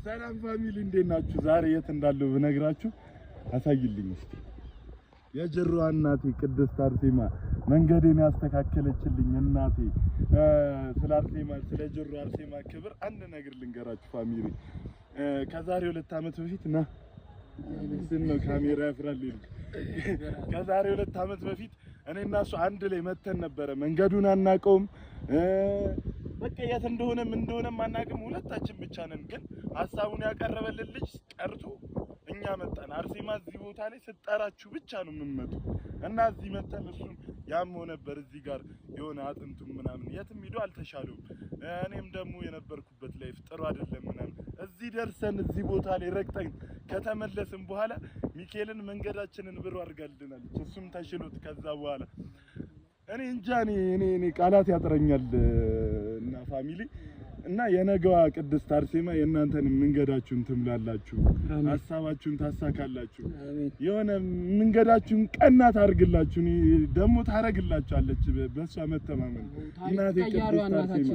ሰላም ፋሚሊ እንዴት ናችሁ? ዛሬ የት እንዳለው ብነግራችሁ አሳይልኝ እስቲ። የጅሩ እናቴ ቅድስት አርሴማ መንገዴን ያስተካከለችልኝ እናቴ። ስለ አርሴማ ስለ ጅሩ አርሴማ ክብር አንድ ነገር ልንገራችሁ ፋሚሊ። ከዛሬ 2 ዓመት በፊት ና ነው ካሜራ ያፍራል ይል ከዛሬ 2 ዓመት በፊት እኔና እሱ አንድ ላይ መተን ነበረ። መንገዱን አናቀውም፣ በቃ የት እንደሆነ ምን እንደሆነ ማናቀም፣ ሁለታችን ብቻ ነን። ግን ሐሳቡን ያቀረበልን ልጅ ቀርቶ እኛ መጣን። አርሴማ እዚህ ቦታ ላይ ስጠራችሁ ብቻ ነው የምንመጡ እና እዚህ መተን እሱን ያመው ነበር። እዚህ ጋር የሆነ አጥንቱም ምናምን የትም ሄዶ አልተሻለውም። እኔም ደግሞ የነበርኩበት ላይፍ ጥሩ አይደለም ምናምን። እዚህ ደርሰን እዚህ ቦታ ላይ ረግጠን ከተመለስን በኋላ ሚካኤልን መንገዳችንን ብሩ አድርጋልናል። እሱም ተሽሎት ከዛ በኋላ እኔ እንጃ እኔ ቃላት ያጥረኛል። እና ፋሚሊ እና የነገዋ ቅድስት አርሴማ የእናንተን መንገዳችሁን ትምላላችሁ፣ ሐሳባችሁን ታሳካላችሁ፣ የሆነ መንገዳችሁን ቀና ታርግላችሁ፣ ደግሞ ታረግላችኋለች በሷ መተማመን። እናቴ ቅድስት አርሴማ